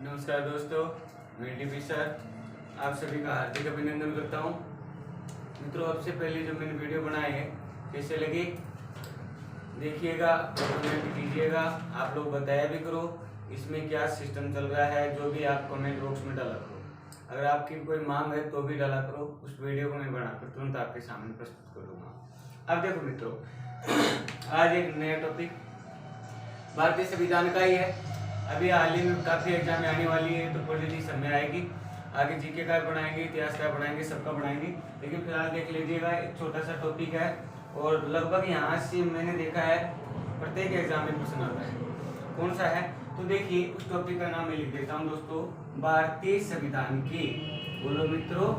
नमस्कार दोस्तों, मैं डीपी सर आप सभी का हार्दिक अभिनंदन करता हूं। मित्रों, सबसे पहले जो मैंने वीडियो बनाई है कैसे लगी देखिएगा, कमेंट कीजिएगा। आप लोग बताया भी करो इसमें क्या सिस्टम चल रहा है, जो भी आप कमेंट बॉक्स में डाला करो। अगर आपकी कोई मांग है तो भी डाला करो, उस वीडियो को मैं बनाकर तुरंत आपके सामने प्रस्तुत करूँगा। अब देखो मित्रों, आज एक नया टॉपिक भारतीय संविधान का ही है। अभी हाल ही में काफ़ी एग्जाम आने वाली है तो पॉलिटी समय आएगी, आगे जीके का बनाएंगे, इतिहास का बनाएंगे, सबका बनाएंगे। लेकिन फिलहाल देख लीजिएगा, एक छोटा सा टॉपिक है और लगभग यहाँ से मैंने देखा है प्रत्येक एग्जाम में क्वेश्चन आता है। कौन सा है तो देखिए, उस टॉपिक का नाम मैं लिख देता हूँ दोस्तों, भारतीय संविधान के, बोलो मित्रों,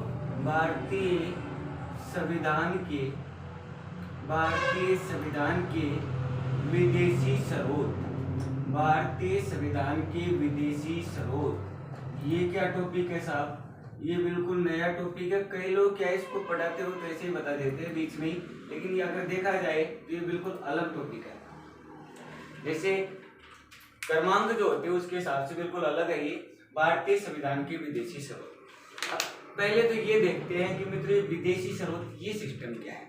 भारतीय संविधान के विदेशी स्रोत, भारतीय संविधान के विदेशी स्रोत। ये क्या टॉपिक है साहब, ये बिल्कुल नया टॉपिक है। कई लोग क्या इसको पढ़ाते हो तो ऐसे ही बता देते हैं बीच में ही, लेकिन ये अगर देखा जाए तो ये बिल्कुल अलग टॉपिक है। जैसे क्रमांक जो होते हैं उसके हिसाब से बिल्कुल अलग है ये भारतीय संविधान के विदेशी स्रोत। अब पहले तो ये देखते हैं कि मित्रों ये विदेशी स्रोत, ये सिस्टम क्या है,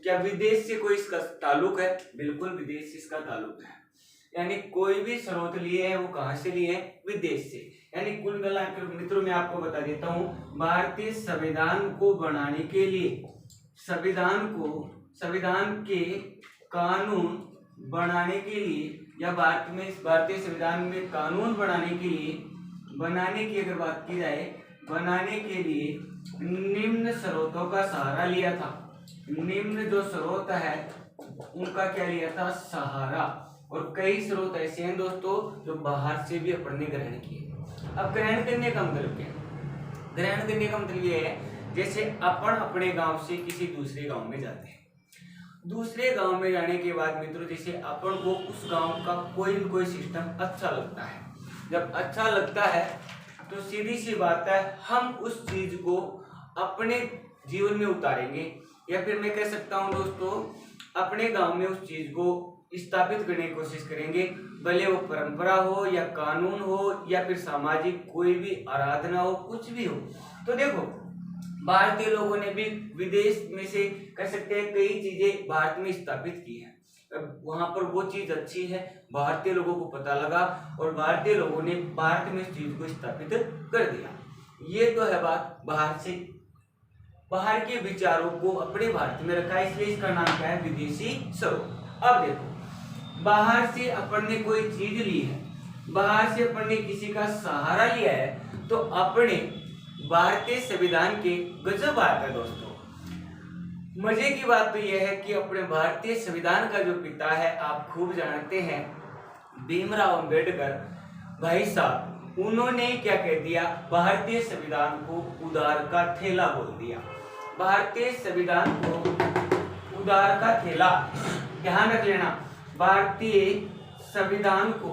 क्या विदेश से कोई इसका ताल्लुक है? बिल्कुल विदेश से इसका ताल्लुक है। यानी कोई भी स्रोत लिए है वो कहां से लिए है? विदेश से। यानी कुल मिलाकर मित्रों मैं आपको बता देता हूं, भारतीय संविधान को बनाने के लिए, संविधान के कानून बनाने के लिए, या भारतीय संविधान में कानून बनाने की अगर बात की जाए, बनाने के लिए निम्न स्रोतों का सहारा लिया था। निम्न जो स्रोत है उनका क्या लिया था? सहारा। और कई स्रोत ऐसे हैं दोस्तों जो बाहर से भी अपन ने ग्रहण किए। अब ग्रहण करने का मतलब क्या है? ग्रहण करने का मतलब ये है, जैसे अपन अपने गांव से किसी दूसरे गांव में जाते हैं, दूसरे गांव में जाने के बाद मित्रों जैसे अपन को उस गांव का कोई न कोई सिस्टम अच्छा लगता है। जब अच्छा लगता है तो सीधी सी बात है, हम उस चीज को अपने जीवन में उतारेंगे, या फिर मैं कह सकता हूं दोस्तों अपने गांव में उस चीज को स्थापित करने की कोशिश करेंगे, भले वो परंपरा हो या कानून हो या फिर सामाजिक कोई भी आराधना हो, कुछ भी हो। तो देखो भारतीय लोगों ने भी विदेश में से कह सकते हैं कई चीजें भारत में स्थापित की है। वहां पर वो चीज अच्छी है, भारतीय लोगों को पता लगा और भारतीय लोगों ने भारत में इस चीज को स्थापित कर दिया। ये तो है बात बाहर से, बाहर के विचारों को अपने भारत में रखा, इसलिए इसका नाम क्या है? विदेशी स्रोत। अब देखो, बाहर से अपन ने कोई चीज ली है, बाहर से अपन ने किसी का सहारा लिया है, तो अपने भारतीय संविधान के गजब आता है दोस्तों। मजे की बात तो यह है कि अपने भारतीय संविधान का जो पिता है आप खूब जानते हैं, भीमराव अंबेडकर भाई साहब, उन्होंने क्या कह दिया? भारतीय संविधान को उदार का थैला बोल दिया। भारतीय संविधान को उदार का थैला, ध्यान रख लेना, भारतीय संविधान को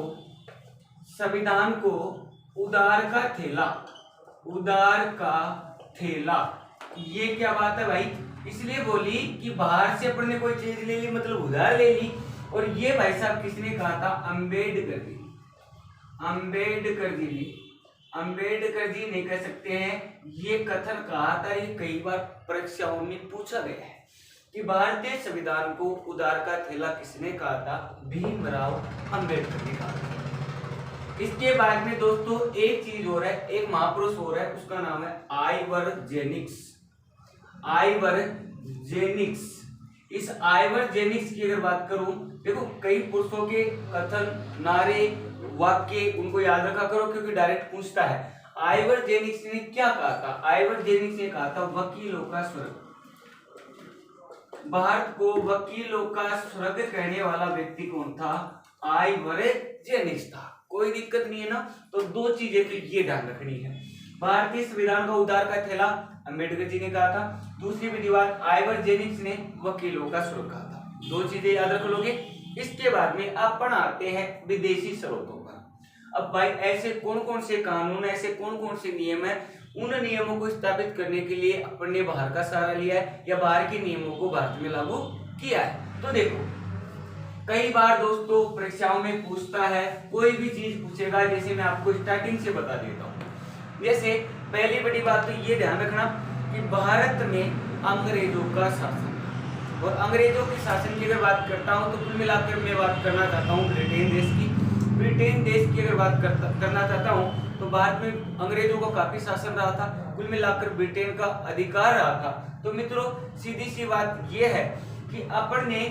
उदार का थैला, उदार का थैला। ये क्या बात है भाई? इसलिए बोली कि बाहर से अपन ने कोई चीज ले ली, मतलब उधार ले ली। और ये भाई साहब किसने कहा था? अंबेडकर जी ने कह सकते हैं ये कथन कहा था। ये कई बार परीक्षाओं में पूछा गया है कि भारतीय संविधान को उदार का थैला किसने कहा था? भीमराव अंबेडकर ने कहा था। इसके बाद में दोस्तों एक चीज हो रहा है, एक महापुरुष हो रहा है, उसका नाम है आइवर जेनिक्स। इस आइवर जेनिक्स की अगर बात करूं, देखो कई पुरुषों के कथन, नारे, वाक्य उनको याद रखा करो क्योंकि डायरेक्ट पूछता है। आइवर जेनिक्स ने क्या कहा था? आइवर जेनिक्स ने कहा था वकीलों का स्वर्ग। भारत को वकीलों का स्वर्ग कहने वाला व्यक्ति कौन था? आइवर जेनिक्स था। कोई दिक्कत नहीं है ना? तो दो चीजें तो ये ध्यान रखनी है, भारतीय संविधान का उदार का थैला अंबेडकर जी ने कहा था, दूसरी विधि बात आइवर जेनिक्स ने वकीलों का स्वर्ग कहा था। दो चीजें याद रख लोगे। इसके बाद में अपन आते हैं विदेशी स्रोतों पर। अब भाई ऐसे कौन कौन से कानून, ऐसे कौन कौन से नियम है, उन नियमों को स्थापित करने के लिए अपन ने बाहर का सहारा लिया है या बाहर के नियमों को भारत में लागू किया है। तो देखो कई बार दोस्तों परीक्षाओं में पूछता है, कोई भी चीज पूछेगा, जैसे मैं आपको स्टार्टिंग से बता देता हूँ। जैसे पहली बड़ी बात तो ये ध्यान रखना कि भारत में अंग्रेजों का शासन, और अंग्रेजों के शासन की अगर बात करता हूँ तो कुल मिलाकर मैं बात करना चाहता हूँ ब्रिटेन देश की। ब्रिटेन देश की अगर बात करना चाहता हूँ तो भारत में अंग्रेजों का काफी शासन रहा था, कुल मिलाकर ब्रिटेन का अधिकार रहा था। तो मित्रों सीधी सी बात यह है कि अपन ने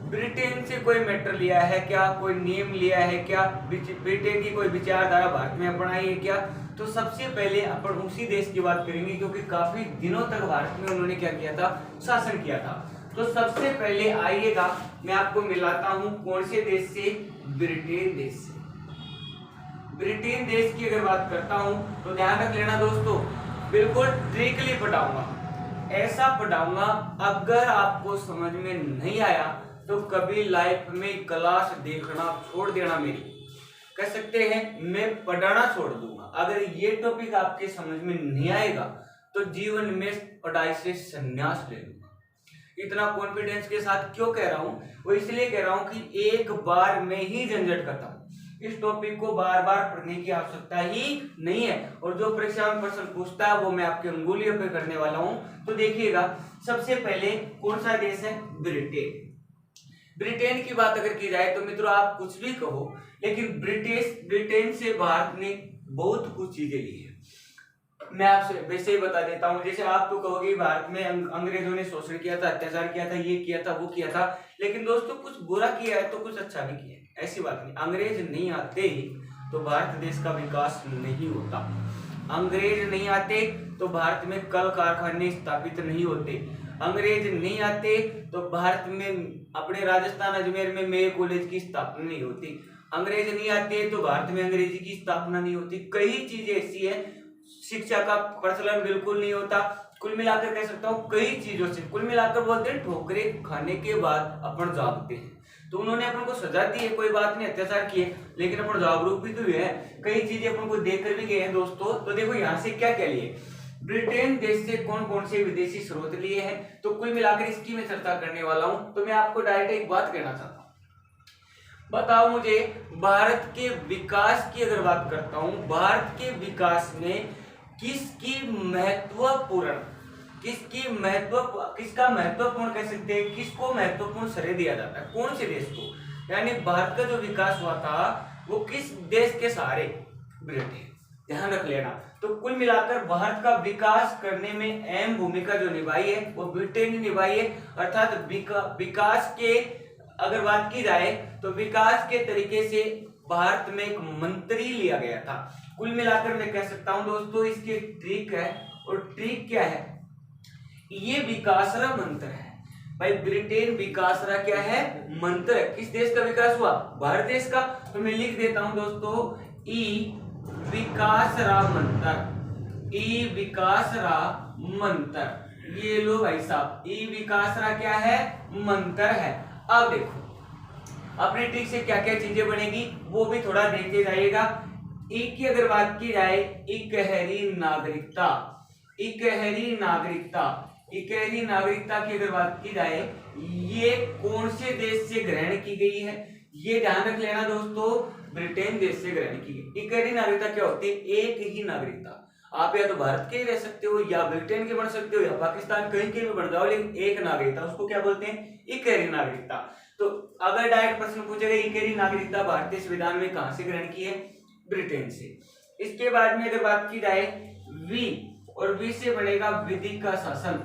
ब्रिटेन से कोई मैटर लिया है क्या, कोई नियम लिया है क्या, ब्रिटेन की कोई विचारधारा भारत में अपनाई है क्या? तो सबसे पहले अपन उसी देश की बात करेंगे, क्योंकि काफी दिनों तक भारत में उन्होंने क्या किया था, शासन किया था। तो सबसे पहले आइएगा मैं आपको मिलाता हूं कौन से देश से, ब्रिटेन देश से। ब्रिटेन देश की अगर बात करता हूं तो ध्यान रख लेना दोस्तों, बिल्कुल ट्रिकली पढ़ाऊंगा, ऐसा पढ़ाऊंगा अगर आपको समझ में नहीं आया तो कभी लाइफ में क्लास देखना छोड़ देना मेरी, कह सकते हैं मैं पढ़ाना छोड़ दूंगा। अगर ये टॉपिक आपके समझ में नहीं आएगा तो जीवन में पढ़ाई से संन्यास ले लूंगा। इतना कॉन्फिडेंस के साथ क्यों कह रहा हूं, वो इसलिए कह रहा हूं कि एक बार में ही झंझट खत्म, इस टॉपिक को बार बार पढ़ने की आवश्यकता ही नहीं है। और जो परीक्षा में प्रश्न पूछता है वो मैं आपके अंगुलियों पे करने वाला हूं। तो देखिएगा सबसे पहले कौन सा देश है, ब्रिटेन। ब्रिटेन की बात अगर की जाए तो मित्रों आप कुछ भी कहो, लेकिन ब्रिटेन से भारत ने बहुत कुछ चीजें ली है। मैं आपसे वैसे ही बता देता हूं, जैसे आप तो कहोगे भारत में अंग्रेजों ने शोषण किया था, अत्याचार किया था, ये किया था, वो किया था, लेकिन दोस्तों कुछ बुरा किया है तो कुछ अच्छा भी किया है, ऐसी बात नहीं। अंग्रेज नहीं आते ही तो भारत देश का विकास नहीं होता, अंग्रेज नहीं आते तो भारत में कल कारखाने स्थापित नहीं होते, अंग्रेज नहीं आते तो भारत में अपने राजस्थान अजमेर में मेयो कॉलेज की स्थापना नहीं होती, अंग्रेज नहीं आते तो भारत में अंग्रेजी की स्थापना नहीं होती। कई चीजें ऐसी है, शिक्षा का प्रचलन बिल्कुल नहीं होता। कुल मिलाकर कह सकता हूँ कई चीजों से, कुल मिलाकर बोलते हैं ठोकरें खाने के बाद अपन जागते हैं। तो उन्होंने अपन को सजा दी है, कोई बात नहीं, अत्याचार किए, लेकिन अपन जागरूक भी तो हुए हैं, कई चीजें अपन को देख कर भी गए हैं दोस्तों। तो देखो यहाँ से क्या क्या लिए, ब्रिटेन देश से कौन कौन से विदेशी स्रोत लिए हैं, तो कुल मिलाकर इसकी मैं चर्चा करने वाला हूँ। तो मैं आपको डायरेक्ट एक बात कहना चाहता हूँ, बताओ मुझे भारत के विकास की अगर बात करता हूं, भारत के विकास में किसका महत्वपूर्ण कह सकते हैं, किसको महत्वपूर्ण श्रेय दिया जाता है, कौन से देश को? यानी भारत का जो विकास हुआ था वो किस देश के सहारे, ब्रिटेन, ध्यान रख लेना। तो कुल मिलाकर भारत का विकास करने में अहम भूमिका जो निभाई है वो ब्रिटेन ने निभाई है। अर्थात विकास के अगर बात की जाए तो विकास के तरीके से भारत में एक मंत्री लिया गया था। कुल मिलाकर मैं कह सकता हूं दोस्तों इसकी ट्रिक है, और ट्रिक क्या है, ये विकासरा मंत्र है भाई। ब्रिटेन विकासरा क्या है, मंत्र है। किस देश का विकास हुआ, भारत देश का। तो मैं लिख देता हूं दोस्तों ई विकासरा मंत्र, ई विकासरा मंत्र, ये लो भाई साहब, ई विकासरा क्या है, मंत्र है। अब देखो अपने ट्रिक से क्या क्या चीजें बनेगी वो भी थोड़ा देखते जाइएगा। ई की अगर बात की जाए, इकहरी नागरिकता, इकहरी नागरिकता, इकहरी नागरिकता की अगर बात की जाए, ये कौन से देश से ग्रहण की गई है, ये ध्यान रख लेना दोस्तों, ब्रिटेन देश से ग्रहण की गई। इकहरी नागरिकता क्या होती है, एक ही नागरिकता, आप या तो भारत के रह सकते हो या ब्रिटेन के बन सकते हो या पाकिस्तान कहीं के भी बन जाओ, लेकिन एक नागरिकता, उसको क्या बोलते हैं, इकहरी नागरिकता। तो अगर डायरेक्ट प्रश्न पूछेगा इकहरी नागरिकता भारतीय संविधान में कहां से ग्रहण की है, ब्रिटेन से। इसके बाद में अगर बात की जाए वी, और वी से बनेगा विधि का शासन,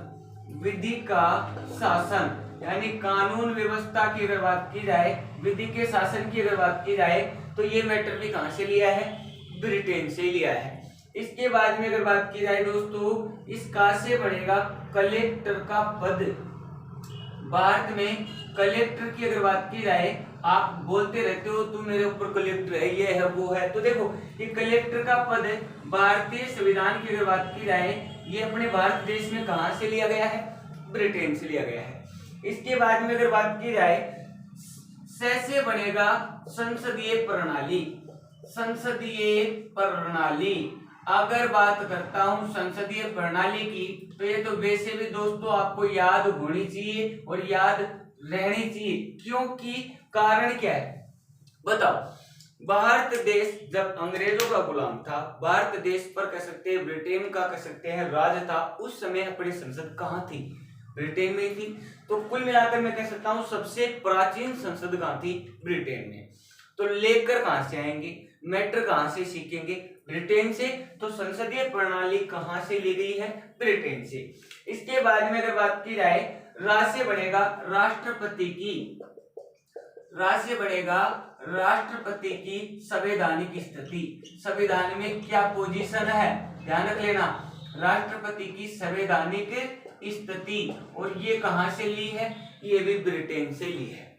विधि का शासन यानी कानून व्यवस्था की अगर बात की जाए, विधि के शासन की अगर बात की जाए, तो ये मैटर भी कहां से लिया है, ब्रिटेन से लिया है। इसके बाद में अगर बात की जाए दोस्तों, इसका से बनेगा कलेक्टर का पद। भारत में कलेक्टर की अगर बात की जाए, आप बोलते रहते हो तुम मेरे ऊपर कलेक्टर है, ये है वो है, तो देखो ये कलेक्टर का पद भारतीय संविधान की अगर बात की जाए, ये अपने भारत देश में कहां से लिया गया है, ब्रिटेन से लिया गया है। इसके बाद में अगर बात की जाए, से बनेगा संसदीय प्रणाली, संसदीय प्रणाली। अगर बात करता हूं संसदीय प्रणाली की, तो ये तो वैसे भी दोस्तों आपको याद होनी चाहिए और याद रहनी चाहिए, क्योंकि कारण क्या है बताओ। भारत देश जब अंग्रेजों का गुलाम था, भारत देश पर कह सकते हैं ब्रिटेन का कह सकते हैं राज था, उस समय अपनी संसद कहाँ थी, ब्रिटेन में थी। तो कुल मिलाकर मैं कह सकता हूँ सबसे प्राचीन संसद कहाँ थी, ब्रिटेन में। तो लेकर कहां से आएंगे, मैटर कहां से सीखेंगे, ब्रिटेन से। तो संसदीय प्रणाली कहां से ली गई है, ब्रिटेन से। इसके बाद में अगर बात की जाए राज्य बनेगा राष्ट्रपति की, राज्य बढ़ेगा राष्ट्रपति की संवैधानिक स्थिति, संविधान में क्या पोजीशन है, ध्यान रख लेना, राष्ट्रपति की संवैधानिक स्थिति। और ये कहां से ली है, ये भी ब्रिटेन से ली है।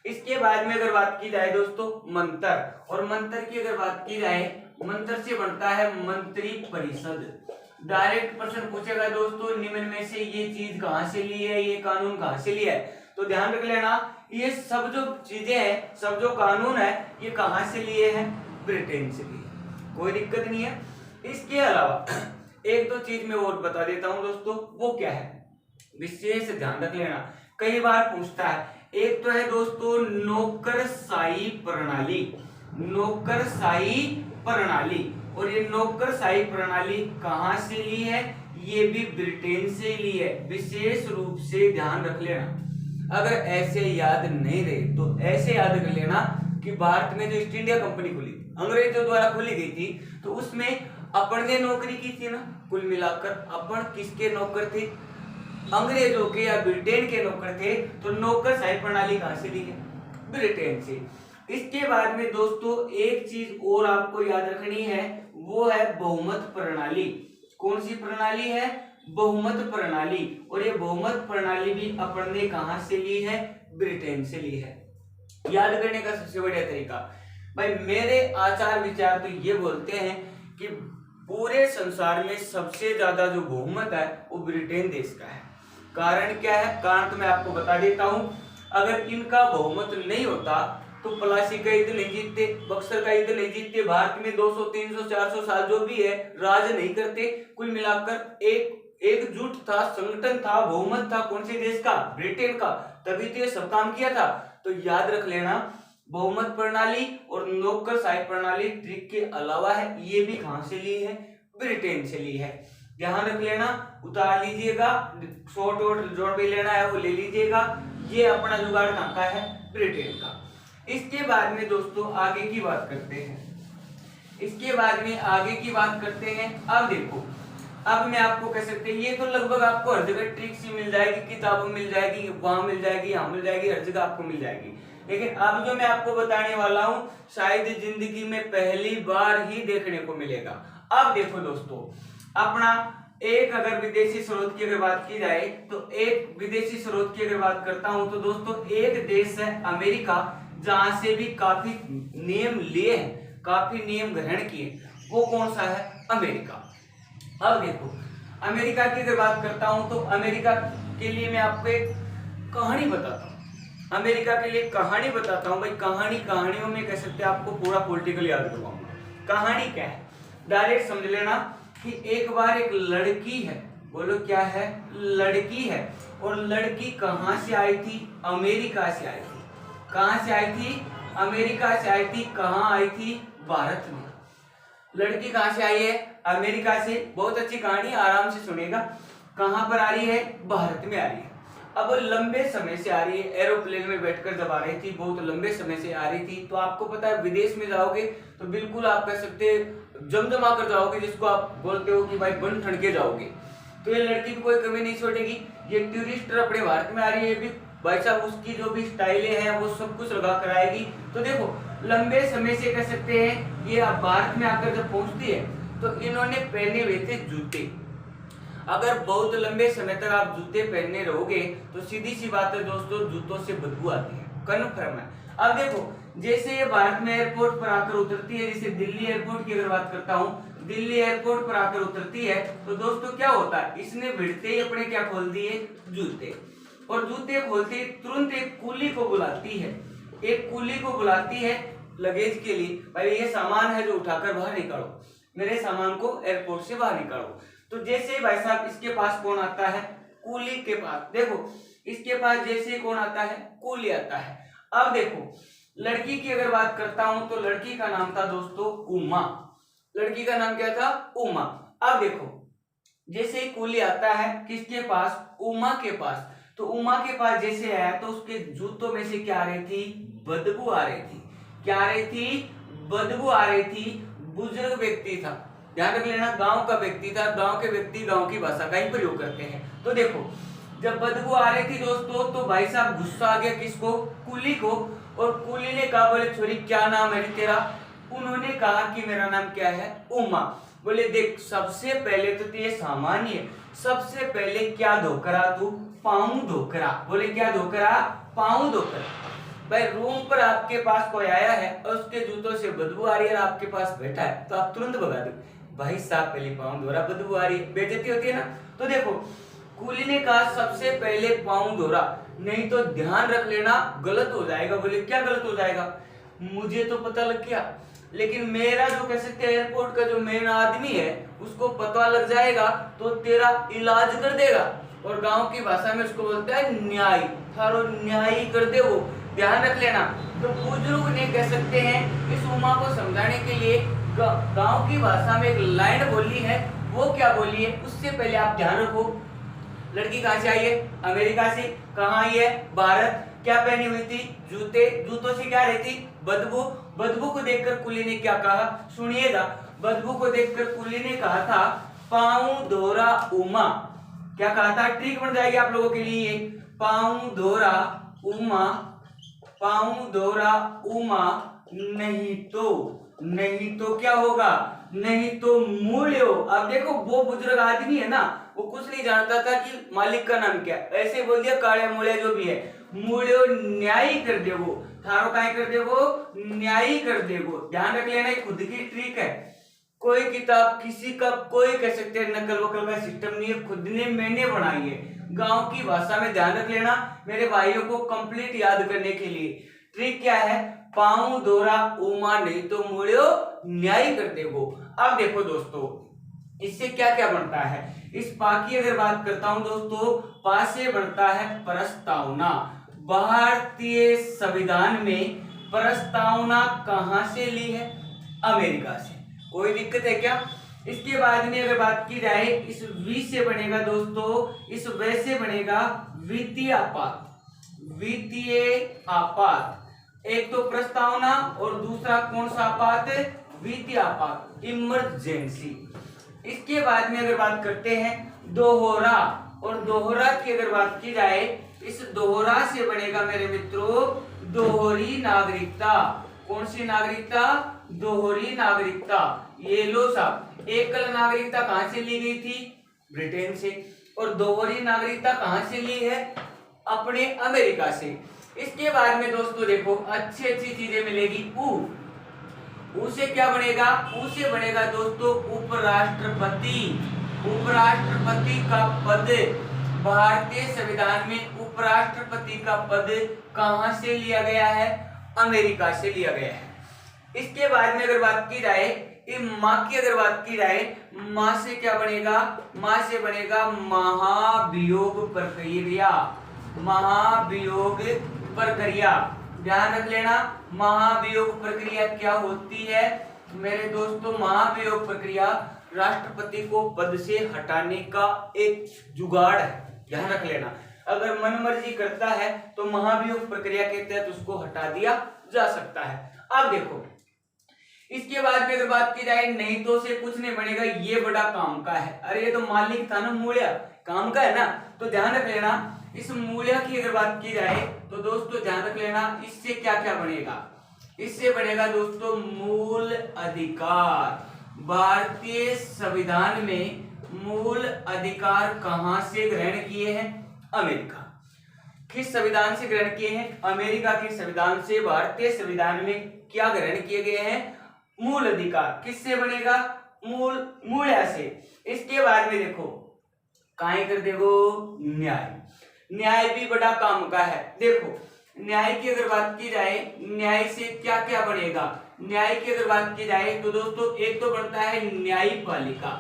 इसके बाद में अगर बात की जाए दोस्तों मंत्र, और मंत्र की अगर बात की जाए, मंत्र से बनता है मंत्री परिषद। डायरेक्ट प्रश्न पूछेगा दोस्तों निम्न में से ये चीज कहां से ली है, ये कानून कहां से लिया है। तो ध्यान रख लेना ये सब जो चीजें हैं, सब जो कानून है, ये कहां से लिए हैं, ब्रिटेन से लिए, कोई दिक्कत नहीं है। इसके अलावा एक दो चीज मैं और बता देता हूं दोस्तों, वो क्या है, विशेष ध्यान रख लेना, कई बार पूछता है। एक तो है दोस्तों नौकरशाही प्रणाली, नौकरशाही प्रणाली, और ये नौकरशाही प्रणाली कहां से ली है, ये भी ब्रिटेन से ली है, विशेष रूप से ध्यान रख लेना। अगर ऐसे याद नहीं रहे तो ऐसे याद कर लेना कि भारत में जो ईस्ट इंडिया कंपनी खुली, अंग्रेजों द्वारा खुली गई थी, तो उसमें अपन ने नौकरी की थी ना, कुल मिलाकर अपन किसके नौकर थे, अंग्रेजों के या ब्रिटेन के नौकर थे। तो नौकरशाही प्रणाली कहां से ली है, ब्रिटेन से। इसके बाद में दोस्तों एक चीज और आपको याद रखनी है, वो है बहुमत प्रणाली। कौन सी प्रणाली है, बहुमत प्रणाली। और ये बहुमत प्रणाली भी अपन ने कहां से ली है, ब्रिटेन से ली है। याद करने का सबसे बढ़िया तरीका भाई, मेरे आचार विचार तो ये बोलते हैं कि पूरे संसार में सबसे ज्यादा जो बहुमत है वो ब्रिटेन देश का है। कारण क्या है, कारण तो मैं आपको बता देता हूं। अगर इनका बहुमत नहीं होता तो प्लासी का युद्ध नहीं जीतते, बक्सर का युद्ध नहीं जीतते, भारत में 200 300 400 साल जो भी है राज नहीं करते। कुल मिलाकर एकजुट था, संगठन था, बहुमत था, कौन से देश का, ब्रिटेन का, तभी तो ये सब काम किया था। तो याद रख लेना बहुमत प्रणाली और नौकरशाही प्रणाली ट्रिक के अलावा है, ये भी कहां से ली है, ब्रिटेन से ली है। ध्यान रख लेना, उतार लीजिएगा, शॉर्ट और जोड़ भी लेना है वो ले लीजिएगा। ये अपना जुगाड़ कहां का है, ब्रिटेन का। इसके बाद में दोस्तों आगे की बात करते हैं, इसके बाद में आगे की बात करते हैं। अब देखो, अब मैं आपको कह सकते हैं ये तो लगभग आपको हर जगह ट्रिक सी मिल जाएगी, किताबों में मिल जाएगी, वहां मिल जाएगी, यहाँ मिल जाएगी, हर जगह आपको मिल जाएगी। लेकिन अब जो मैं आपको बताने वाला हूं शायद जिंदगी में पहली बार ही देखने को मिलेगा। अब देखो दोस्तों, अपना एक अगर विदेशी स्रोत की अगर बात की जाए, तो एक विदेशी स्रोत की अगर बात करता हूं तो दोस्तों एक देश है अमेरिका, जहां से भी काफी नियम लिए हैं, काफी नियम ग्रहण किए। वो कौन सा है, अमेरिका। अब देखो अमेरिका की अगर बात करता हूं तो अमेरिका के लिए मैं आपको एक कहानी बताता हूं, अमेरिका के लिए कहानी बताता हूं भाई। कहानियों में कह सकते हैं आपको पूरा पॉलिटिकल याद करवाऊंगा। कहानी क्या है, डायरेक्ट समझ लेना कि एक बार एक लड़की है, बोलो क्या है, लड़की है, और लड़की कहां से आई थी, अमेरिका से आई थी। कहां से आई थी, अमेरिका से आई थी। कहां आई थी, भारत में। लड़की कहां से आई है, अमेरिका से। बहुत अच्छी कहानी, आराम से सुनेगा। कहां पर आ रही है, भारत में आ रही है। अब लंबे समय से आ रही है, एरोप्लेन में बैठकर जब आ रही थी, बहुत लंबे समय से आ रही थी। तो आपको पता है विदेश में जाओगे तो बिल्कुल आप कह सकते जमजमा कर जाओगे, जिसको आप बोलते हो कि भाई बन ठन के जाओगे। तो ये लड़की भी कोई कमी नहीं छोड़ेगी, ये टूरिस्ट अपने भारत में आ रही है, भी भाई साहब उसकी जो भी स्टाइलें हैं वो सब कुछ लगा कर आएगी। तो देखो लंबे समय से कह सकते हैं ये आप भारत में आकर जब पहुंचती है तो इन्होंने पहने हुए थे जूते। अगर बहुत लंबे समय तक आप जूते पहनने रहोगे तो सीधी सी बात है दोस्तों, जूतों से बदबू आती है, कन्फर्म है। अब देखो जैसे ये भारत में एयरपोर्ट पर आकर उतरती है, जैसे दिल्ली एयरपोर्ट की अगर बात करता हूँ, दिल्ली एयरपोर्ट पर आकर उतरती है तो दोस्तों क्या होता है, इसने भिड़ते ही अपने क्या खोल दिए, जूते। और जूते खोलते ही तुरंत एक कूली को बुलाती है, एक कूली को बुलाती है लगेज के लिए, भाई ये सामान है जो उठाकर बाहर निकालो, मेरे सामान को एयरपोर्ट से बाहर निकालो। तो जैसे भाई साहब इसके पास कौन आता है, कूली के पास। देखो इसके पास जैसे कौन आता है, कूली आता है। अब देखो लड़की की अगर बात करता हूं तो लड़की का नाम था दोस्तों उमा। लड़की का नाम क्या था? उमा। अब देखो जैसे ही कुली आता है किसके पास? उमा के पास। तो उमा के पास जैसे आया तो उसके जूतों में से क्या आ रही थी? बदबू आ रही थी। क्या आ रही थी? बदबू आ रही थी। बुजुर्ग व्यक्ति था, ध्यान रख लेना, गांव का व्यक्ति था। गांव के व्यक्ति गांव की भाषा का ही प्रयोग करते हैं। तो देखो जब बदबू आ रही थी दोस्तों तो भाई साहब गुस्सा आ गया किसको? कुली को। और कुली ने कहा बोले छोरी क्या नाम है तेरा? उन्होंने कहा कि मेरा नाम क्या है? उमा। बोले देख सबसे पहले तो ये सामान्य, सबसे पहले क्या धोकरा तू? पाँव धोकरा। बोले क्या धोकरा? पाँव धोकरा। भाई रूम पर आपके पास कोई आया है और उसके जूतों से बदबू आ रही है और आपके पास बैठा है तो आप तुरंत भगा दो, भाई साहब पहले पाँव धोरा, बदबू आ रही है, बेइज्जती होती है ना। तो देखो कुली ने कहा सबसे पहले पाँव धोरा, नहीं तो ध्यान रख लेना गलत हो जाएगा। बोले क्या गलत हो जाएगा? मुझे तो पता लग गया, लेकिन मेरा जो कह सकते हैं एयरपोर्ट का जो मेन आदमी है उसको पता लग जाएगा तो तेरा इलाज कर देगा। और गांव की भाषा में उसको बोलता है न्याय, थारो न्याय कर दे वो, ध्यान रख लेना। तो बुजुर्ग ने कह सकते हैं इस उमा को समझाने के लिए गांव की भाषा में एक लाइन बोली है। वो क्या बोली है उससे पहले आप ध्यान रखो। लड़की कहां से आई है? अमेरिका से। कहां आई है? भारत। क्या पहनी हुई थी? जूते। जूतों से क्या रही थी? बदबू। बदबू को देखकर कुली ने क्या कहा? सुनिएगा। बदबू को देखकर कुली ने कहा था पाँव धोरा उमा। क्या कहा था? ट्रिक बन जाएगी आप लोगों के लिए। पाँव धोरा उमा, पाँव धोरा उमा, नहीं तो क्या होगा? नहीं तो मूल्यो। अब देखो वो बुजुर्ग आदमी है ना, वो कुछ नहीं जानता था कि मालिक का नाम क्या। ऐसे बोल दिया काले मूल्य जो भी है, मूल्यो न्याय कर देवो, थारो काय कर देवो? न्याय कर देवो। ध्यान रख लेना खुद की ट्रिक है। कोई किताब किसी का कोई कह सकते हैं नकल वकल का सिस्टम नहीं है, खुद ने मैंने बनाई है गांव की भाषा में। ध्यान रख लेना मेरे भाइयों को कंप्लीट याद करने के लिए। ट्रिक क्या है? पाँव धोरा उमा, नहीं तो मूल्यो न्याय कर देवो। अब देखो दोस्तों इससे क्या क्या बनता है। इस पा की अगर बात करता हूं दोस्तों, पा से बनता है प्रस्तावना। भारतीय संविधान में प्रस्तावना कहां से ली है? अमेरिका से। कोई दिक्कत है क्या? इसके बाद में अगर बात की जाए इस वी से बनेगा दोस्तों, इस वे से बनेगा वित्तीय आपात। वित्तीय आपात, एक तो प्रस्तावना और दूसरा कौन सा आपात? वित्तीय आपात, इमरजेंसी। इसके बाद में अगर बात करते हैं दोहरा, और दोहरा की अगर बात की जाए इस दोहरा से बनेगा मेरे मित्रों दोहरी नागरिकता। कौन सी नागरिकता? दोहरी नागरिकता। ये लो साहब, एकल नागरिकता कहां से ली गई थी? ब्रिटेन से। और दोहरी नागरिकता कहां से ली है? अपने अमेरिका से। इसके बाद में दोस्तों देखो अच्छी अच्छी चीजें मिलेगी। ऊ से क्या बनेगा? ऊ से बनेगा दोस्तों उपराष्ट्रपति। उपराष्ट्रपति का पद, भारतीय संविधान में उपराष्ट्रपति का पद कहां से लिया गया है? अमेरिका से लिया गया है। इसके बाद में अगर बात की जाए माँ की अगर बात की जाए, माँ से क्या बनेगा? माँ से बनेगा महाभियोग प्रक्रिया। महाभियोग प्रक्रिया, ध्यान रख लेना। महाभियोग प्रक्रिया क्या होती है मेरे दोस्तों? महाभियोग प्रक्रिया राष्ट्रपति को पद से हटाने का एक जुगाड़ है, ध्यान रख लेना। अगर मनमर्जी करता है तो महाभियोग प्रक्रिया के तहत उसको हटा दिया जा सकता है। अब देखो इसके बाद में अगर बात की जाए नहीं तो से कुछ नहीं बनेगा, ये बड़ा काम का है। अरे ये तो मालिक था ना, मूल्य काम का है ना, तो ध्यान रख लेना। इस मूल्य की अगर बात की जाए तो दोस्तों ध्यान रख लेना इससे क्या क्या बनेगा। इससे बनेगा दोस्तों मूल अधिकार। भारतीय संविधान में मूल अधिकार कहां से ग्रहण किए हैं? अमेरिका। किस संविधान से ग्रहण किए हैं? अमेरिका के संविधान से भारतीय संविधान में क्या ग्रहण किए गए हैं? मूल अधिकार। किससे बनेगा? मूल्य से। इसके बाद में देखो काय कर देखो न्याय। न्याय भी बड़ा काम का है। देखो न्याय की अगर बात की जाए, न्याय से क्या क्या बनेगा? न्याय की अगर बात की जाए तो दोस्तों एक तो बनता है न्यायपालिका।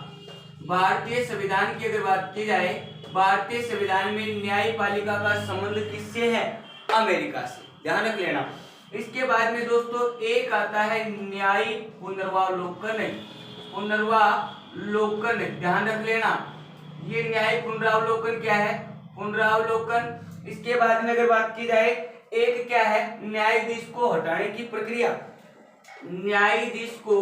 भारतीय संविधान की अगर बात की जाए, भारतीय संविधान में न्यायपालिका का संबंध किससे है? अमेरिका से। ध्यान रख लेना। इसके बाद में दोस्तों एक आता है न्यायिक पुनर्वावलोकन। पुनर्वावलोकन ध्यान रख लेना, ये न्यायिक पुनरावलोकन क्या है, पुनरावलोकन। इसके बाद में अगर बात की जाए एक क्या है, न्यायाधीश को हटाने की प्रक्रिया। न्यायाधीश को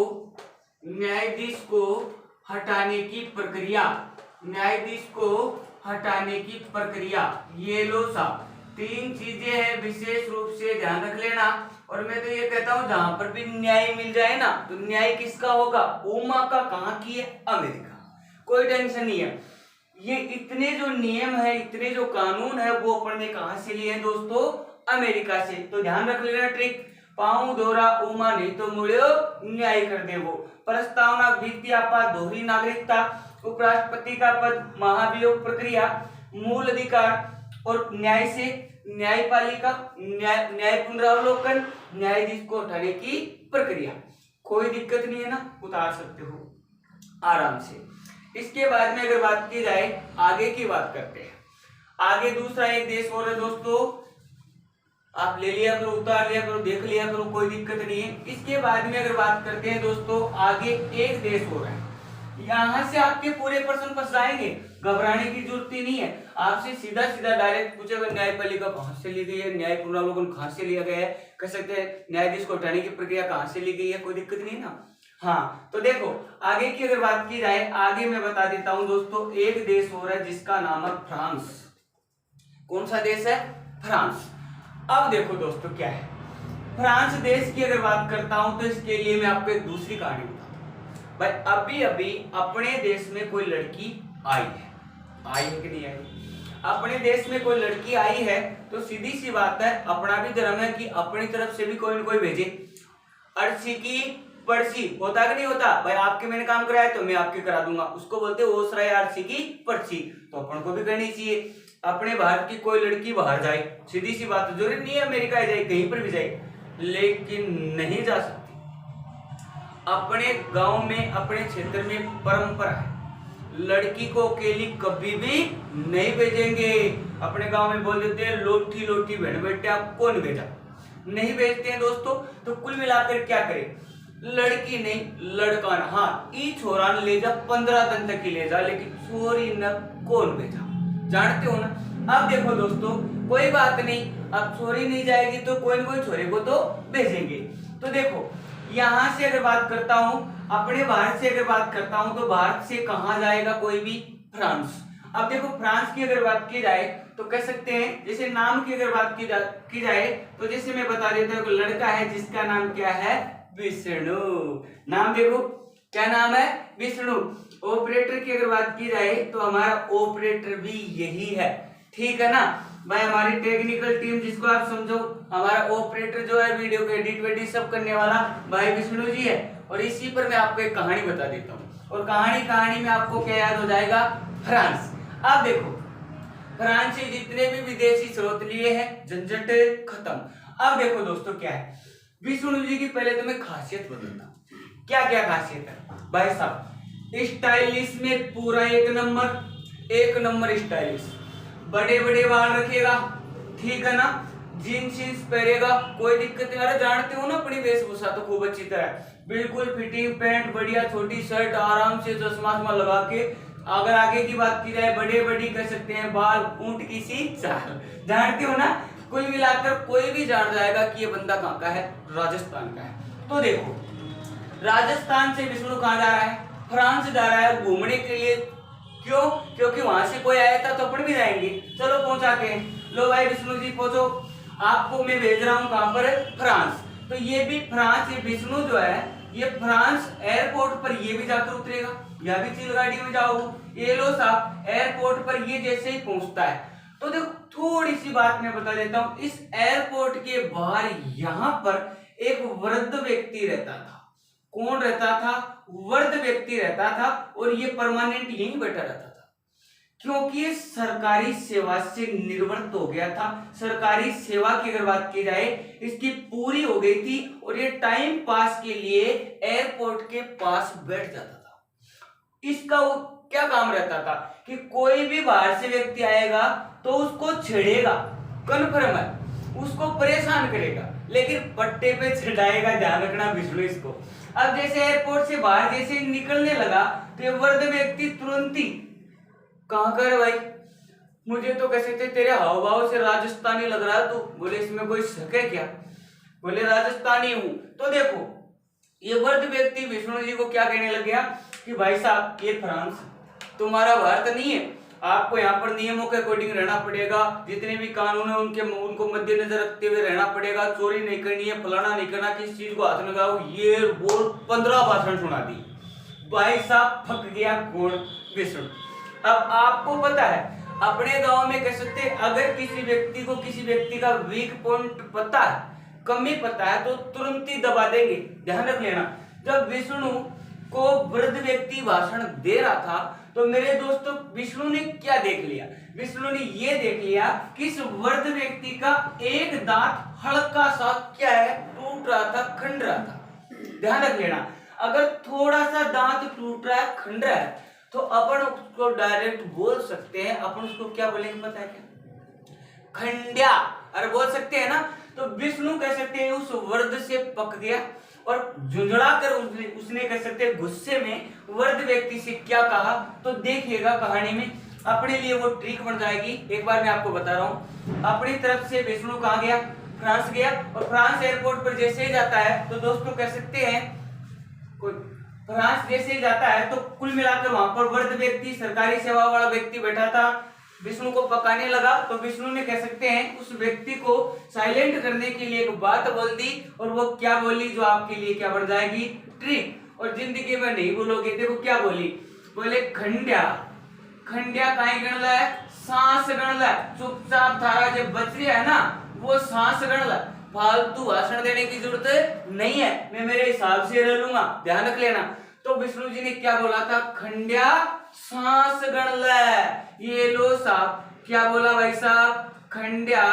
हटाने की प्रक्रिया, न्यायाधीश को हटाने की प्रक्रिया। ये लो साहब, तीन चीजें हैं, विशेष रूप से ध्यान रख लेना। और मैं तो ये कहता हूं जहां पर भी न्याय मिल जाए ना, तो न्याय किसका होगा, उमा का। कहां की है, अमेरिका। कोई टेंशन नहीं है। ये इतने जो नियम है, इतने जो कानून है, वो अपन ने कहां से लिए हैं दोस्तों, अमेरिका से। तो ध्यान रख लेना ट्रिक, पाऊं दोहरा उमा नहीं तो मुड़ो न्याय कर दे वो। प्रस्तावना, वित्तीय आपात, दोहरी नागरिकता, उपराष्ट्रपति का पद, महाभियोग प्रक्रिया, मूल अधिकार और न्याय से न्यायपालिका, न्याय पुनरावलोकन, न्यायाधीश को हटाने की प्रक्रिया। कोई दिक्कत नहीं है ना, उतार सकते हो आराम से। इसके बाद में अगर बात की जाए आगे की बात करते हैं। आगे दूसरा एक देश और है दोस्तों, आप ले लिया करो, उतार लिया करो, देख लिया करो, कोई दिक्कत नहीं है। इसके बाद में अगर बात करते हैं दोस्तों, आगे एक देश हो रहा है, यहां से आपके पूरे प्रश्न फंस जाएंगे, घबराने की जरूरत ही नहीं है। आपसे सीधा सीधा डायरेक्ट पूछेगा न्यायपालिका कहां से ली गई है, न्याय पुनरावलोकन कहां से लिया गया है, कह सकते हैं न्यायाधीश को हटाने की प्रक्रिया कहां से ली गई है, कोई दिक्कत नहीं है ना। हाँ, तो देखो आगे की अगर बात की जाए, आगे मैं बता देता हूं दोस्तों, एक देश हो रहा है जिसका नाम है फ्रांस। कौन सा देश है, फ्रांस। अब देखो दोस्तों क्या है, फ्रांस देश की अगर बात करता हूं तो इसके लिए मैं आपको एक दूसरी कहानी बताता हूं। भाई अभी अभी अपने देश में कोई लड़की आई है कि नहीं आई, अपने देश में कोई लड़की आई है, तो सीधी सी बात है, अपना भी धर्म है कि अपनी तरफ से भी कोई न कोई भेजे। अर्शी की पर्ची होता कि नहीं होता, भाई आपके मैंने काम कराया तो मैं आपके करा दूंगा, उसको बोलते हैं ओसरा अर्शी की पर्ची। तो अपन को भी करनी चाहिए। अपने भारत की कोई लड़की बाहर जाए, सीधी सी बात, जरूरी नहीं है अमेरिका जाए, कहीं पर भी जाए, लेकिन नहीं जा सकती। अपने गांव में, अपने क्षेत्र में परंपरा है, लड़की को अकेली कभी भी नहीं भेजेंगे। अपने गांव में बोल देते हैं लोटी लोटी बहन बेटा, कौन भेजा, नहीं भेजते हैं दोस्तों। तो कुल मिलाकर क्या करें, लड़की नहीं लड़का ना, हाँ ई छोरा ले जा 15 दिन तक की ले जा, लेकिन छोरी न कौन भेजा, जानते हो ना। अब देखो दोस्तों कोई बात नहीं, अब छोरी नहीं जाएगी तो कोई न कोई छोरे को तो भेजेंगे। तो देखो यहां से अगर बात करता हूं, अपने भारत से अगर बात करता हूं, तो भारत से कहां जाएगा कोई भी, फ्रांस। अब देखो फ्रांस की अगर बात की जाए तो कह सकते हैं, जैसे नाम की अगर बात की जाए तो जैसे मैं बता देता हूं, लड़का है जिसका नाम क्या है, विष्णु। नाम देखो क्या नाम है, विष्णु। ऑपरेटर की अगर बात की जाए तो हमारा ऑपरेटर भी यही है, ठीक है ना भाई। हमारी टेक्निकल टीम जिसको आप समझो, हमारा ऑपरेटर जो है वीडियो को एडिट वेडिट सब करने वाला भाई विष्णु जी है। और इसी पर मैं आपको एक कहानी बता देता हूँ, और कहानी में आपको क्या याद हो जाएगा, फ्रांस। अब देखो फ्रांस से जितने भी विदेशी स्रोत लिए हैं, झंझट खत्म। अब देखो दोस्तों क्या है, विष्णु जी की पहले तो मैं खासियत बताता हूँ, क्या क्या खासियत है भाई साहब। स्टाइलिश में पूरा एक नंबर स्टाइलिश, बड़े बड़े बाल रखेगा, ठीक है ना, जीन्स पहनेगा, कोई दिक्कत नहीं। अरे जानते हो ना अपनी वेशभूषा तो खूब अच्छी तरह, बिल्कुल फिटिंग पैंट बढ़िया, छोटी शर्ट, आराम से चश्मा लगा के। अगर आगे की बात की जाए, बड़े बड़ी कह सकते हैं बाल, ऊंट की सी चाल, जानते हो ना। कुल मिलाकर कोई भी जान जाएगा कि ये बंदा कहाँ का है, राजस्थान का है। तो देखो राजस्थान से विष्णु कहाँ जा रहा है, फ्रांस जा रहा है घूमने के लिए। क्यों, क्योंकि वहां से कोई आया था तो अपन भी जाएंगे, चलो पहुंचाते हैं। लो भाई विष्णु जी पहुंचो, आपको मैं भेज रहा हूँ कहां पर, फ्रांस। तो ये भी फ्रांस, ये विष्णु जो है ये फ्रांस एयरपोर्ट पर ये भी जाकर उतरेगा, या भी चिल गाड़ी में जाओगे। ये लो साहब एयरपोर्ट पर ये जैसे ही पहुंचता है, तो देखो थोड़ी सी बात मैं बता देता हूं, इस एयरपोर्ट के बाहर यहां पर एक वृद्ध व्यक्ति रहता था। कौन रहता था, वृद्ध व्यक्ति रहता था, और ये परमानेंट यहीं बैठा रहता था, क्योंकि ये सरकारी सेवा से निवृत्त हो गया था। सरकारी सेवा की अगर बात की जाए इसकी पूरी हो गई थी, और ये टाइम पास के लिए एयरपोर्ट के पास बैठ जाता था। इसका वो क्या काम रहता था कि कोई भी बाहर से व्यक्ति आएगा तो उसको छेड़ेगा, कन्फर्म है। उसको परेशान करेगा, लेकिन पट्टे पे चढ़ाएगा, ध्यान रखना विष्णु इसको। अब जैसे एयरपोर्ट से बाहर जैसे निकलने लगा तो ये वृद्ध व्यक्ति तुरंत ही कहाँ कर भाई, मुझे तो कह सकते तेरे हाव भाव से राजस्थानी लग रहा है तू। बोले इसमें कोई शक है क्या? बोले राजस्थानी हूं। तो देखो ये वृद्ध व्यक्ति विष्णु जी को क्या कहने लग गया कि भाई साहब ये फ्रांस तुम्हारा भारत नहीं है, आपको यहाँ पर नियमों के अकॉर्डिंग रहना पड़ेगा, जितने भी कानून है उनको मद्देनजर रखते हुए रहना पड़ेगा, चोरी नहीं करनी है, फलाना नहीं करना, किस चीज को हाथ लगाओ, ये बोल 15 भाषण सुना दी। भाई साहब फक गया कौन? विष्णु। अब आपको पता है अपने गांव में कह सकते अगर किसी व्यक्ति को किसी व्यक्ति का वीक पॉइंट पता है, कमी पता है, तो तुरंत ही दबा देंगे। ध्यान रख लेना। जब विष्णु को वृद्ध व्यक्ति भाषण दे रहा था तो मेरे दोस्तों विष्णु ने क्या देख लिया? विष्णु ने ये देख लिया कि इस वृद्ध व्यक्ति का एक दांत हल्का सा क्या है टूट रहा था, खंड रहा था। ध्यान रख लेना, अगर थोड़ा सा दांत टूट रहा है, खंड रहा है, तो अपन उसको डायरेक्ट बोल सकते हैं, अपन उसको क्या बोलेंगे पता है क्या? खंड्या। अरे बोल सकते हैं ना। तो विष्णु कह सकते हैं उस वृद्ध से पक गया और झुंझुड़ा कर उसने कह सकते हैं गुस्से में वृद्ध व्यक्ति से क्या कहा, तो देखिएगा कहानी में अपने लिए वो ट्रिक बन जाएगी। एक बार मैं आपको बता रहा हूँ। अपनी तरफ से विष्णु कहाँ गया? फ्रांस गया। और फ्रांस एयरपोर्ट पर जैसे ही जाता है तो दोस्तों कह सकते हैं फ्रांस जैसे ही जाता है तो कुल मिलाकर वहां पर वृद्ध व्यक्ति, सरकारी सेवा वाला व्यक्ति बैठा था, विष्णु को पकाने लगा। तो विष्णु ने कह सकते हैं उस व्यक्ति को साइलेंट करने के लिए एक बात बोल दी, और वो क्या बोली जो आपके लिए क्या बन जाएगी? ट्रिक। और जिंदगी में नहीं भूलोगे। देखो क्या बोली, बोले खंड्या। खंड्या काहे गणला है? सांस गणला। चुपचाप थारा जब बच रहा है ना वो सांस गणला, फालतू भाषण देने की जरूरत नहीं है, मैं मेरे हिसाब से रह लूंगा। ध्यान रख लेना। तो विष्णु जी ने क्या बोला था? खंड्या सांस गण ले। ये लो साहब क्या बोला भाई साहब? खंड्या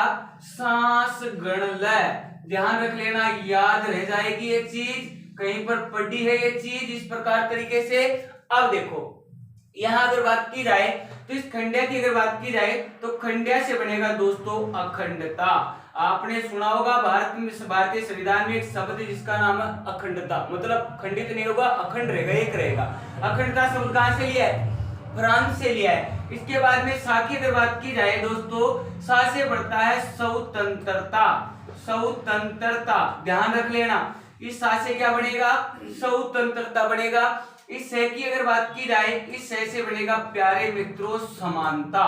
सांस गण ले। ध्यान रख लेना, याद रह जाएगी ये चीज, कहीं पर पढ़ी है ये चीज इस प्रकार तरीके से। अब देखो यहाँ अगर बात की जाए तो इस खंड्या की अगर बात की जाए तो खंड्या से बनेगा दोस्तों अखंडता। आपने सुना होगा भारतीय संविधान में एक शब्द है जिसका नाम है अखंडता, मतलब खंडित नहीं होगा, अखंड रहेगा, एक रहेगा। अखंडता शब्द कहां से लिया है? फ्रांस से लिया है। इसके बाद में सा की अगर बात की जाए दोस्तों, सा से बढ़ता है स्वतंत्रता। स्वतंत्रता ध्यान रख लेना, इस सा से क्या बनेगा? स्वतंत्रता बनेगा। इस से की अगर बात की जाए, इस से बनेगा प्यारे मित्रों समानता,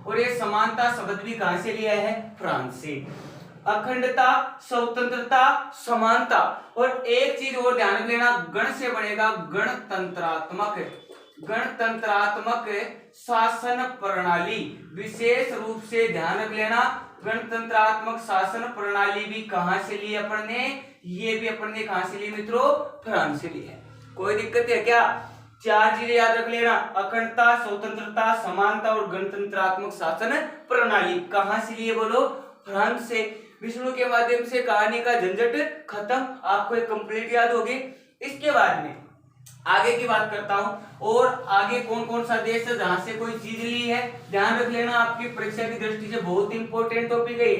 और ये समानता शब्द भी कहां से लिया है? फ्रांस से। अखंडता, स्वतंत्रता, समानता। और एक चीज और ध्यान लेना, गण से बनेगा गणतंत्रात्मक। गणतंत्रात्मक शासन प्रणाली, विशेष रूप से ध्यान रख लेना, गणतंत्रात्मक शासन प्रणाली भी कहां से ली अपन ने? ये भी अपन ने कहां से ली मित्रों? फ्रांस से ली है। कोई दिक्कत है क्या? चार चीजें याद रख लेना, अखंडता, स्वतंत्रता, समानता और गणतंत्रात्मक शासन प्रणाली। कहां से लिए बोलो? फ्रांस से। विष्णु के माध्यम से कहानी का झंझट खत्म, आपको एक कंप्लीट याद होगी। इसके बाद में आगे की बात करता हूं, और आगे कौन कौन सा देश है जहां से कोई चीज ली है, ध्यान रख लेना, आपकी परीक्षा की दृष्टि से बहुत इंपॉर्टेंट टॉपिक है।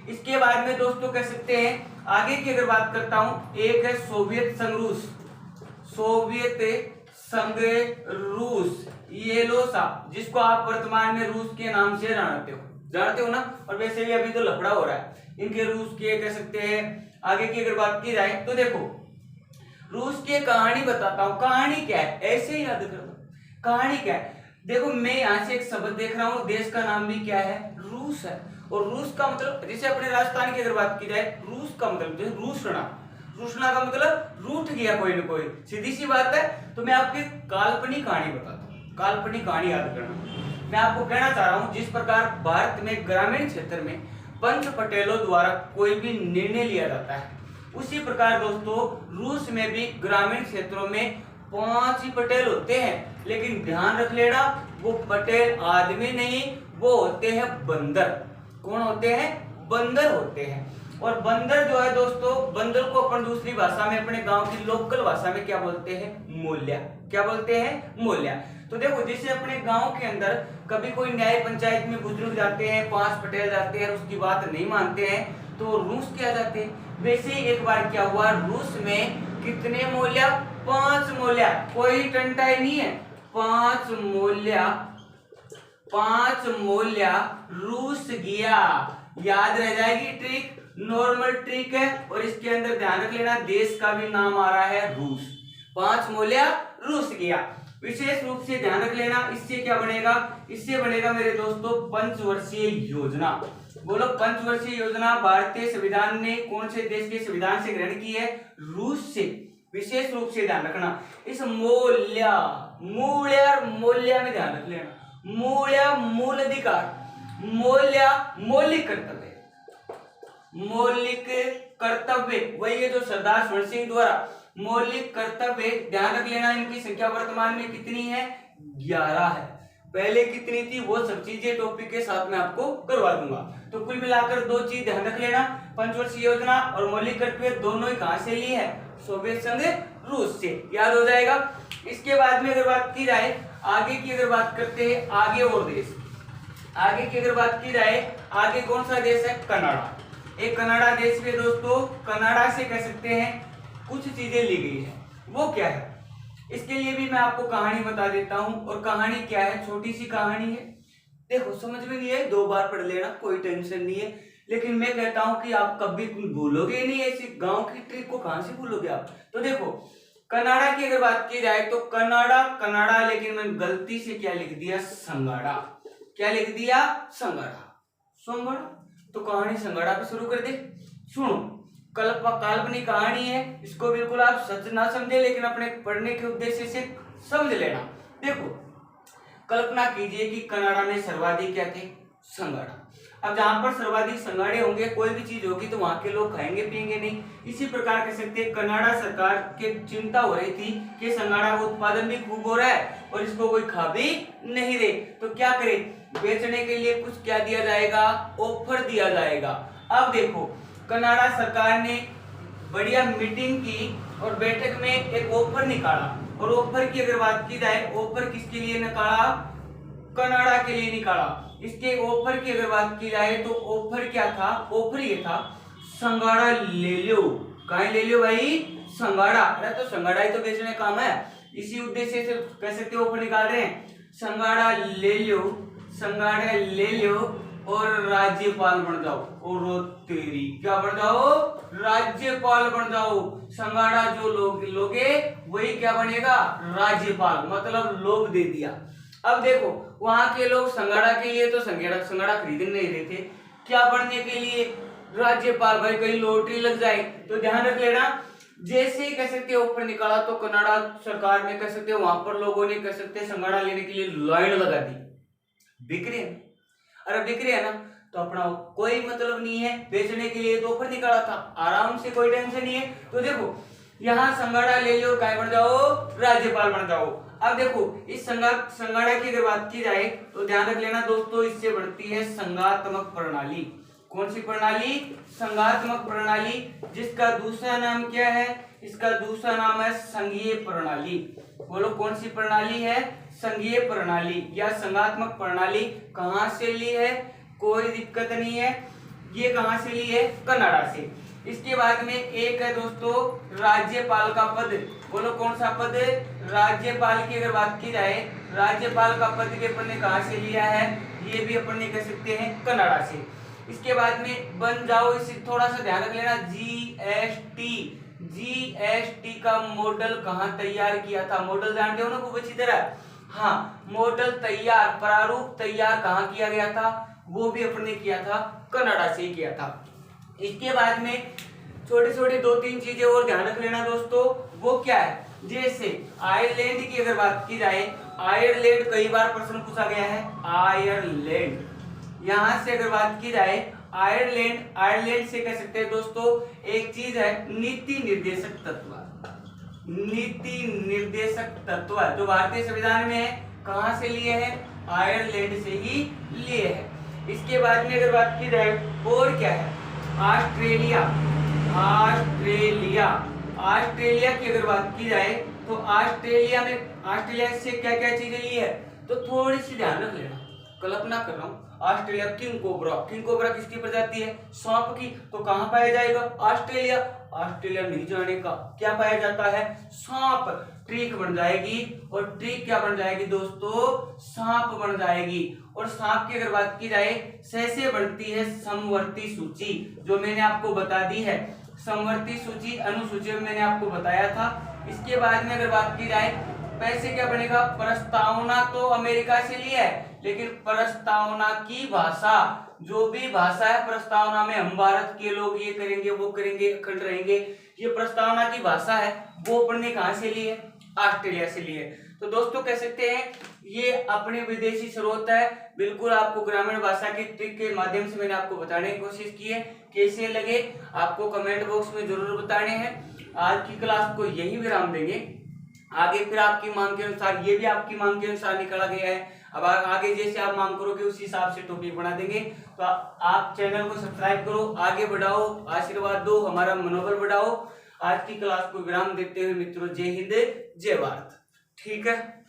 इसके बाद में दोस्तों कह सकते हैं आगे की अगर बात करता हूं, एक है सोवियत संघ रूस। सोवियत संघ रूस, ये लो सा, जिसको आप वर्तमान में रूस के नाम से जानते हो ना। और वैसे भी अभी तो लफड़ा हो रहा है इनके रूस के, कह सकते हैं। आगे की अगर बात की जाए तो देखो रूस की कहानी बताता हूं। कहानी क्या है ऐसे ही याद कर लो, कहानी क्या है। देखो मैं यहाँ से एक शब्द देख रहा हूँ, देश का नाम भी क्या है? रूस है। और रूस का मतलब, जैसे अपने राजस्थान की अगर बात की जाए, रूस का मतलब जैसे रूसना, रूसना का मतलब रूठ गया कोई न कोई, सीधी सी बात है। तो मैं आपकी काल्पनिक कहानी बताता हूँ, काल्पनिक कहानी याद करना। मैं आपको कहना चाह रहा हूँ जिस प्रकार भारत में ग्रामीण क्षेत्र में पंच पटेलों द्वारा कोई भी निर्णय लिया जाता है, उसी प्रकार दोस्तों रूस में भी ग्रामीण क्षेत्रों में 5 ही पटेल होते हैं। लेकिन ध्यान रख लेना, वो पटेल आदमी नहीं, वो होते हैं बंदर। कौन होते हैं? बंदर होते हैं। और बंदर जो है दोस्तों, बंदर को अपन दूसरी भाषा में, अपने गांव की लोकल भाषा में क्या बोलते हैं? मूल्या। क्या बोलते हैं? मूल्या। तो देखो जैसे अपने गांव के अंदर कभी कोई न्याय पंचायत में बुजुर्ग जाते हैं, 5 पटेल जाते हैं, उसकी बात नहीं मानते हैं, तो रूस क्या जाते। वैसे ही एक बार क्या हुआ, रूस में कितने मूल्य, 5 मूल्य, कोई टंटाई नहीं है, 5 मूल्य रूस गया। याद रह जाएगी ट्रिक, नॉर्मल ट्रिक है और इसके अंदर ध्यान रख लेना देश का भी नाम आ रहा है रूस। 5 मूल्य रूस गया, विशेष रूप से ध्यान रख लेना। इससे क्या बनेगा, इससे बनेगा मेरे दोस्तों पंचवर्षीय योजना। बोलो पंचवर्षीय योजना भारतीय संविधान ने कौन से देश के संविधान से ग्रहण की है, रूस से। विशेष रूप से ध्यान रखना इस मूल्य मूल्य में ध्यान रख लेना। मूल्य मूल अधिकार, मूल्य मौलिक कर्तव्य, मौलिक कर्तव्य वही है जो सरदार स्वर्ण सिंह द्वारा मौलिक कर्तव्य। ध्यान रख लेना इनकी संख्या वर्तमान में कितनी है, 11 है। पहले कितनी थी वो सब चीजें टॉपिक के साथ में आपको करवा दूंगा। तो कुल मिलाकर 2 चीज ध्यान रख लेना, पंचवर्षीय योजना और मौलिक कर्तव्य दोनों ही कहां से ली है, सोवियत संघ रूस से। याद हो जाएगा। इसके बाद में अगर बात की जाए आगे की, अगर बात करते हैं आगे और देश, आगे की अगर बात की जाए आगे कौन सा देश है, कनाडा। एक कनाडा देश में दोस्तों, कनाडा से कह सकते हैं कुछ चीजें ली गई है। वो क्या है, इसके लिए भी मैं आपको कहानी बता देता हूं। और कहानी क्या है, छोटी सी कहानी है, देखो समझ में नहीं है 2 बार पढ़ लेना, कोई टेंशन नहीं है। लेकिन मैं कहता हूं कि आप कभी भूलोगे नहीं, ऐसी गांव की ट्रिक को कहां से भूलोगे आप। तो देखो कनाडा की अगर बात की जाए तो कनाडा, लेकिन मैंने गलती से क्या लिख दिया, संगाड़ा। क्या लिख दिया, संगाड़ा। तो कहानी संगाड़ा पे शुरू कर दे। सुनो, काल्पनिक कहानी है, इसको बिल्कुल आप सच ना समझे लेकिन अपने पढ़ने के उद्देश्य से समझ लेना। देखो कल्पना कीजिए कि कनाडा में सर्वाधिक क्या थे, संगाड़ा। अब जहां पर सर्वाधिक संगाड़े होंगे, कोई भी चीज होगी तो वहां के लोग खाएंगे पिएंगे नहीं। इसी प्रकार कह सकते हैं कनाडा सरकार के चिंता हो रही थी कि संगाड़ा का उत्पादन भी खूब हो रहा है और इसको कोई खा भी नहीं रहे, तो क्या करे, बेचने के लिए कुछ क्या दिया जाएगा, ऑफर दिया जाएगा। अब देखो कनाडा सरकार ने बढ़िया मीटिंग की और बैठक में एक ऑफर निकाला। और ऑफर की अगर बात की जाए, ऑफर किसके लिए निकाला, कनाडा के लिए निकाला। इसके ऑफर की अगर बात की जाए तो ऑफर क्या था, ऑफर ये था संगाड़ा ले लो। कहाँ ले लो भाई, संगाड़ा। अरे तो संगाड़ा ही तो बेचने काम है, इसी उद्देश्य से कह सकते ऑफर निकाल रहे हैं। संगाड़ा ले लो और राज्यपाल बन जाओ। और तेरी क्या बन जाओ, राज्यपाल बन जाओ। संगाड़ा जो लोगे वही क्या बनेगा, राज्यपाल, मतलब लोग दे दिया। अब देखो वहां के लोग संगाड़ा के लिए तो संगाड़ा खरीद नहीं रहे थे, क्या बनने के लिए, राज्यपाल। भाई कहीं लॉटरी लग जाए तो ध्यान रख लेना। जैसे ही कह सकते ऑफर निकाला तो कनाडा सरकार ने कह सकते वहां पर लोगों ने कह सकते संगाड़ा लेने के लिए लाइन लगा दी। बिक रहे हैं, अरे बिक रहे है ना, तो अपना कोई मतलब नहीं है, बेचने के लिए तो ऑफर निकाला था, आराम से, कोई टेंशन नहीं है। तो देखो यहाँ संगाड़ा ले लो, काय बन जाओ, राज्यपाल बन जाओ। अब देखो इस संगाड़ा की अगर बात की जाए तो ध्यान रख लेना दोस्तों, इससे बढ़ती है संघात्मक प्रणाली। कौन सी प्रणाली, संघात्मक प्रणाली, जिसका दूसरा नाम क्या है, इसका दूसरा नाम है संघीय प्रणाली। बोलो कौन सी प्रणाली है, संघीय प्रणाली या संघात्मक प्रणाली। कहां से ली है, कोई दिक्कत नहीं है, ये कहां से ली है, कनाडा से। इसके बाद में एक है दोस्तों राज्यपाल का पद। बोलो कौन सा पद, राज्यपाल की अगर बात की जाए, राज्यपाल का पद के अपन ने कहां से लिया है, ये भी अपन ने कह सकते हैं कनाडा से। इसके बाद में बन जाओ, इसे थोड़ा सा ध्यान रख लेना, जीएसटी का मॉडल कहां तैयार किया था, मॉडल जानते हो ना खूब अच्छी तरह। हाँ, मॉडल तैयार, प्रारूप तैयार कहां किया गया था, वो भी अपन ने किया था, कनाडा से ही किया था। इसके बाद में छोटे छोटे 2-3 चीजें और ध्यान रख लेना दोस्तों, वो क्या है, जैसे आयरलैंड की अगर बात की जाए, आयरलैंड कई बार प्रश्न पूछा गया है, आयरलैंड। यहां से अगर बात की जाए आयरलैंड से कह सकते हैं दोस्तों एक चीज है नीति निर्देशक तत्व। नीति निर्देशक तत्व जो भारतीय संविधान में है, कहां से लिए हैं, आयरलैंड से ही लिए हैं। इसके बाद में अगर बात की जाए और क्या है, ऑस्ट्रेलिया की अगर बात की जाए तो ऑस्ट्रेलिया से क्या क्या चीजें ली है, तो थोड़ी सी ध्यान रख लेना, कल्पना कर रहा हूँ। ऑस्ट्रेलिया किंग कोबरा किसकी प्रजाति है? सांप की। तो कहां पाया जाएगा? ऑस्ट्रेलिया। ऑस्ट्रेलिया नहीं जाने का, क्या पाया जाता है? सांप। ट्रीक बन जाएगी, और ट्रीक क्या बन जाएगी दोस्तों? सांप बन जाएगी। और सांप की अगर बात की जाए, से बनती है समवर्ती सूची, जो मैंने आपको बता दी है। समवर्ती सूची अनुसूची में मैंने आपको बताया था। इसके बाद में अगर बात की जाए, पैसे क्या बनेगा? प्रस्तावना तो अमेरिका से लिया है, लेकिन प्रस्तावना की भाषा, जो भी भाषा है प्रस्तावना में, हम भारत के लोग ये करेंगे वो करेंगे अखंड रहेंगे, ये प्रस्तावना की भाषा है, वो पढ़ने कहां से लिए? ऑस्ट्रेलिया से लिए। तो दोस्तों कह सकते हैं ये अपने विदेशी स्रोत है। बिल्कुल आपको ग्रामीण भाषा की ट्रिक के माध्यम से मैंने आपको बताने की कोशिश की है। कैसे लगे आपको कमेंट बॉक्स में जरूर बताने हैं। आज की क्लास को यही विराम देंगे। आगे फिर आपकी मांग के अनुसार, ये भी आपकी मांग के अनुसार निकाला गया है। अब आगे जैसे आप मांग करोगे उस हिसाब से टॉपिक बना देंगे। तो आप चैनल को सब्सक्राइब करो, आगे बढ़ाओ, आशीर्वाद दो, हमारा मनोबल बढ़ाओ। आज की क्लास को विराम देते हुए मित्रों, जय हिंद जय भारत। ठीक है।